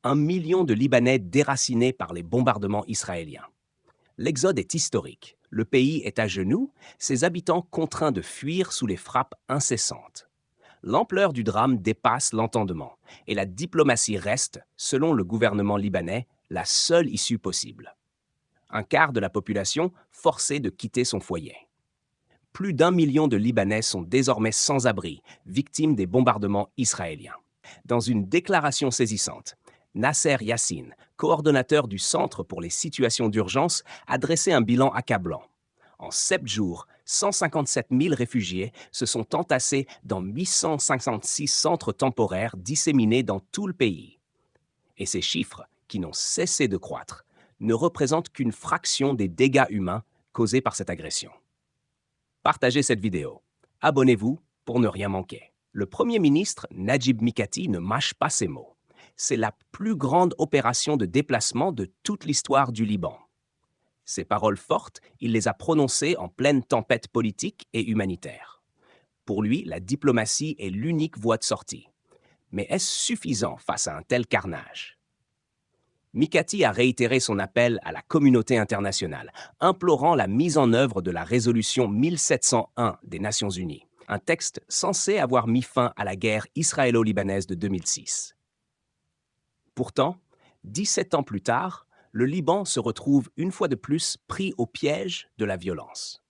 1 million de Libanais déracinés par les bombardements israéliens. L'exode est historique. Le pays est à genoux, ses habitants contraints de fuir sous les frappes incessantes. L'ampleur du drame dépasse l'entendement et la diplomatie reste, selon le gouvernement libanais, la seule issue possible. Un quart de la population forcée de quitter son foyer. Plus d'1 million de Libanais sont désormais sans abri, victimes des bombardements israéliens. Dans une déclaration saisissante, Nasser Yassine, coordonnateur du Centre pour les situations d'urgence, a dressé un bilan accablant. En 7 jours, 157 000 réfugiés se sont entassés dans 856 centres temporaires disséminés dans tout le pays. Et ces chiffres, qui n'ont cessé de croître, ne représentent qu'une fraction des dégâts humains causés par cette agression. Partagez cette vidéo. Abonnez-vous pour ne rien manquer. Le Premier ministre Najib Mikati ne mâche pas ses mots. C'est la plus grande opération de déplacement de toute l'histoire du Liban. Ces paroles fortes, il les a prononcées en pleine tempête politique et humanitaire. Pour lui, la diplomatie est l'unique voie de sortie. Mais est-ce suffisant face à un tel carnage? Mikati a réitéré son appel à la communauté internationale, implorant la mise en œuvre de la résolution 1701 des Nations Unies, un texte censé avoir mis fin à la guerre israélo-libanaise de 2006. Pourtant, 17 ans plus tard, le Liban se retrouve une fois de plus pris au piège de la violence.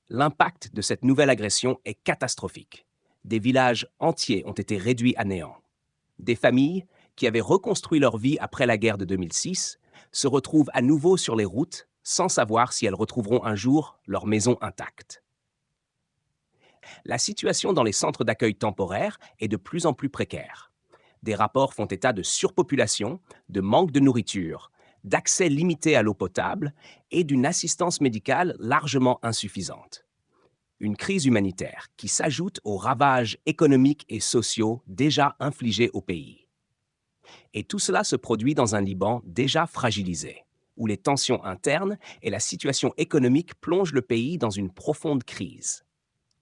L'impact de cette nouvelle agression est catastrophique. Des villages entiers ont été réduits à néant. Des familles, qui avaient reconstruit leur vie après la guerre de 2006, se retrouvent à nouveau sur les routes sans savoir si elles retrouveront un jour leur maison intacte. La situation dans les centres d'accueil temporaires est de plus en plus précaire. Des rapports font état de surpopulation, de manque de nourriture, d'accès limité à l'eau potable et d'une assistance médicale largement insuffisante. Une crise humanitaire qui s'ajoute aux ravages économiques et sociaux déjà infligés au pays. Et tout cela se produit dans un Liban déjà fragilisé, où les tensions internes et la situation économique plongent le pays dans une profonde crise.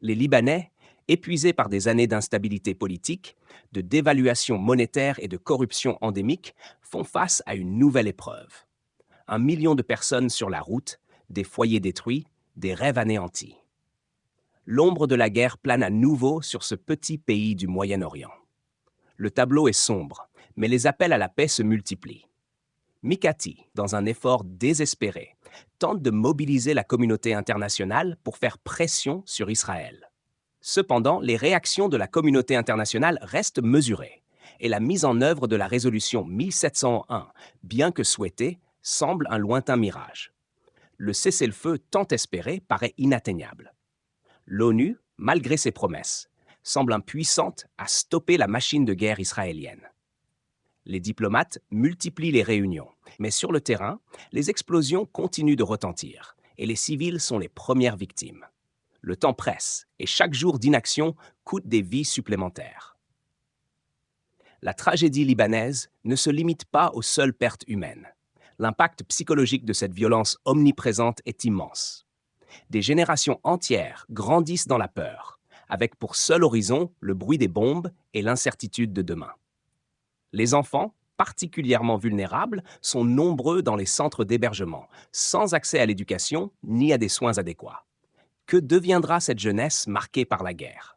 Les Libanais, épuisés par des années d'instabilité politique, de dévaluation monétaire et de corruption endémique, font face à une nouvelle épreuve. 1 million de personnes sur la route, des foyers détruits, des rêves anéantis. L'ombre de la guerre plane à nouveau sur ce petit pays du Moyen-Orient. Le tableau est sombre, mais les appels à la paix se multiplient. Mikati, dans un effort désespéré, tente de mobiliser la communauté internationale pour faire pression sur Israël. Cependant, les réactions de la communauté internationale restent mesurées et la mise en œuvre de la résolution 1701, bien que souhaitée, semble un lointain mirage. Le cessez-le-feu tant espéré paraît inatteignable. L'ONU, malgré ses promesses, semble impuissante à stopper la machine de guerre israélienne. Les diplomates multiplient les réunions, mais sur le terrain, les explosions continuent de retentir et les civils sont les premières victimes. Le temps presse et chaque jour d'inaction coûte des vies supplémentaires. La tragédie libanaise ne se limite pas aux seules pertes humaines. L'impact psychologique de cette violence omniprésente est immense. Des générations entières grandissent dans la peur, avec pour seul horizon le bruit des bombes et l'incertitude de demain. Les enfants, particulièrement vulnérables, sont nombreux dans les centres d'hébergement, sans accès à l'éducation ni à des soins adéquats. Que deviendra cette jeunesse marquée par la guerre?